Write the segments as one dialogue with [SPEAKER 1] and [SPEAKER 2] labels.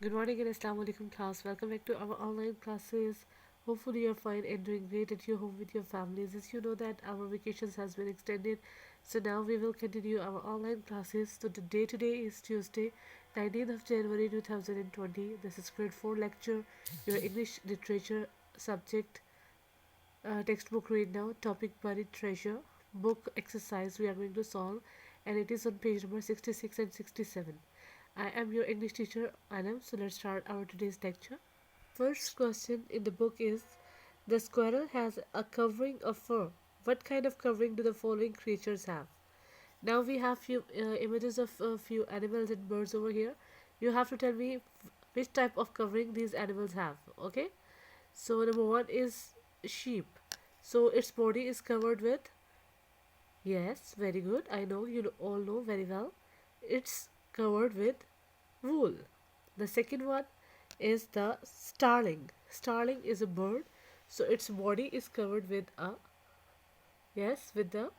[SPEAKER 1] Good morning and Assalamu alaikum class. Welcome back to our online classes. Hopefully you're fine and doing great at your home with your families. As you know that our vacations has been extended, so now we will continue our online classes. So the day today is Tuesday, 19th of January 2020. This is grade 4 lecture, your English literature subject textbook read now, topic buried treasure, book exercise we are going to solve, and it is on page number 66 and 67. I am your English teacher Anam, so let's start our today's lecture. First question in the book is: the squirrel has a covering of fur. What kind of covering do the following creatures have? Now we have few images of a few animals and birds over here. You have to tell me which type of covering these animals have. Okay. So number one is sheep. So its body is covered with, yes, very good. I know all know very well. It's covered with wool. The second one is the starling. Starling is a bird, so its body is covered with a, yes, with the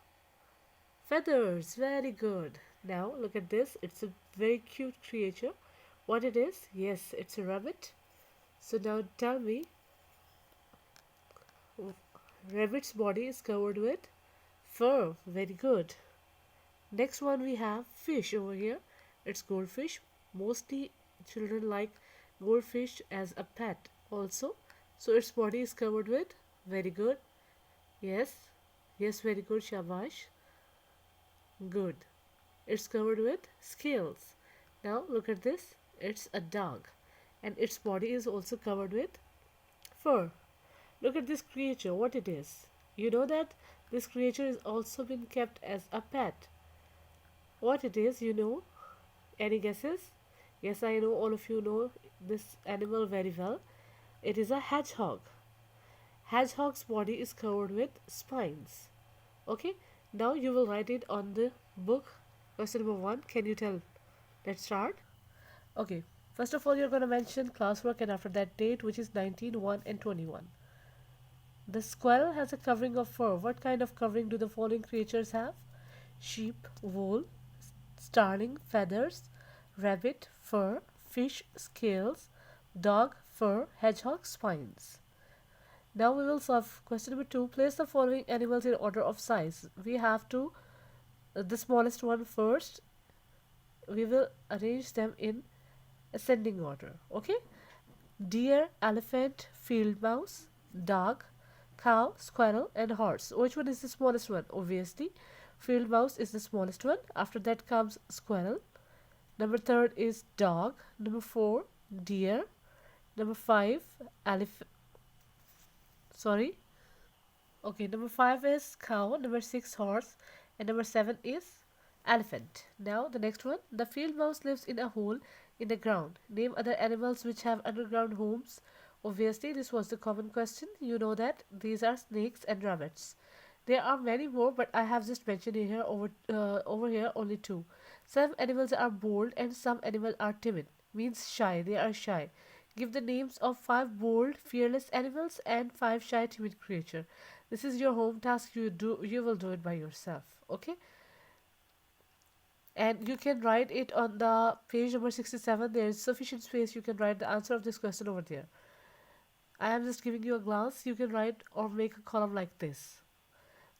[SPEAKER 1] feathers. Very good. Now look at this. It's a very cute creature. What it is? Yes, it's a rabbit. So now tell me, rabbit's body is covered with fur. Very good. Next one we have fish over here. It's goldfish. Mostly children like goldfish as a pet also. So its body is covered with, very good. Yes. Yes, very good. Shabash. Good. It's covered with scales. Now look at this. It's a dog. And its body is also covered with fur. Look at this creature, what it is. You know that this creature is also been kept as a pet. What it is, you know? Any guesses? Yes, I know all of you know this animal very well. It is a hedgehog. Hedgehog's body is covered with spines. Okay, now you will write it on the book. Question number one, can you tell? Let's start. Okay, first of all, you're going to mention classwork and after that date, which is 19, 1, and 21. The squirrel has a covering of fur. What kind of covering do the following creatures have? Sheep, wool, starling, feathers, rabbit, fur, fish, scales, dog, fur, hedgehog, spines. Now we will solve question number 2. Place the following animals in order of size. We have to, the smallest one first. We will arrange them in ascending order. Okay? Deer, elephant, field mouse, dog, cow, squirrel, and horse. Which one is the smallest one? Obviously, field mouse is the smallest one. After that comes squirrel. Number third is dog. Number 4, deer. Number 5, elephant. Sorry. Okay, number 5 is cow. Number 6, horse. And number 7 is elephant. Now the next one. The field mouse lives in a hole in the ground. Name other animals which have underground homes. Obviously, this was the common question. You know that these are snakes and rabbits. There are many more, but I have just mentioned here over here only 2. Some animals are bold and some animals are timid. Means shy. They are shy. Give the names of 5 bold, fearless animals and 5 shy, timid creature. This is your home task. You will do it by yourself. Okay. And you can write it on the page number 67. There is sufficient space. You can write the answer of this question over there. I am just giving you a glance. You can write or make a column like this.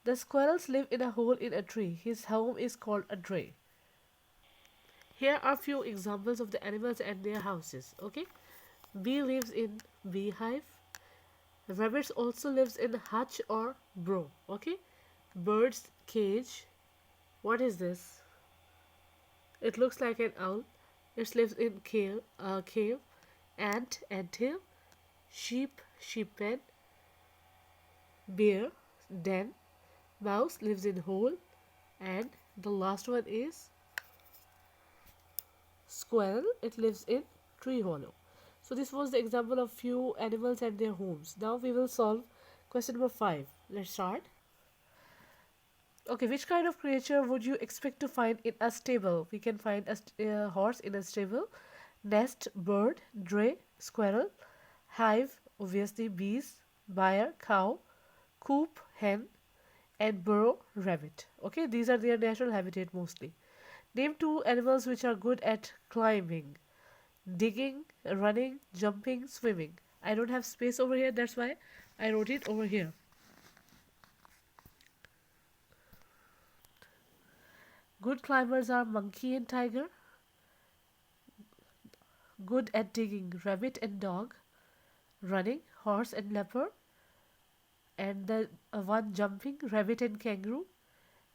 [SPEAKER 1] The squirrels live in a hole in a tree. His home is called a dray. Here are few examples of the animals and their houses. Okay, bee lives in beehive. Rabbits also lives in hutch or burrow. Okay, birds cage. What is this? It looks like an owl. It lives in cave. Ant hill. Sheep pen. Bear den. Mouse lives in hole. And the last one is squirrel. It lives in tree hollow. So this was the example of few animals and their homes. Now we will solve question number 5. Let's start. Okay, which kind of creature would you expect to find in a stable? We can find a horse in a stable. Nest, bird, dray, squirrel. Hive, obviously bees. Byre, cow. Coop, hen. And burrow, rabbit. Okay, these are their natural habitat mostly. Name 2 animals which are good at climbing. Digging, running, jumping, swimming. I don't have space over here, that's why I wrote it over here. Good climbers are monkey and tiger. Good at digging, rabbit and dog. Running, horse and leopard. And the one jumping, rabbit and kangaroo.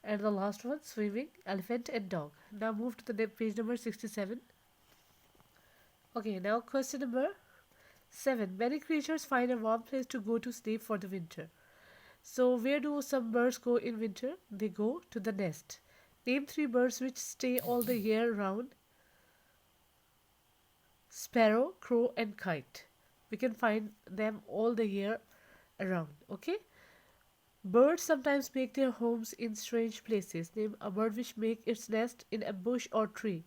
[SPEAKER 1] And the last one, swimming, elephant and dog. Now move to the page number 67. Okay, now question number 7. Many creatures find a warm place to go to sleep for the winter. So where do some birds go in winter? They go to the nest. Name 3 birds which stay all the year round. Sparrow, crow and kite. We can find them all the year around. Okay. Birds sometimes make their homes in strange places. Name a bird which makes its nest in a bush or tree.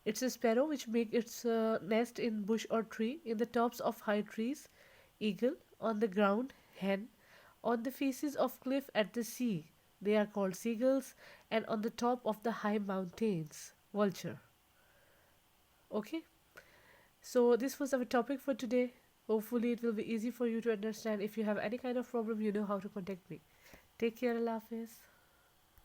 [SPEAKER 1] It's a sparrow which makes its nest in bush or tree, in the tops of high trees. Eagle, on the ground. Hen, on the faces of cliff at the sea. They are called seagulls, and on the top of the high mountains. Vulture. Okay, so this was our topic for today. Hopefully it will be easy for you to understand. If you have any kind of problem, you know how to contact me. Take care, Allah Hafiz.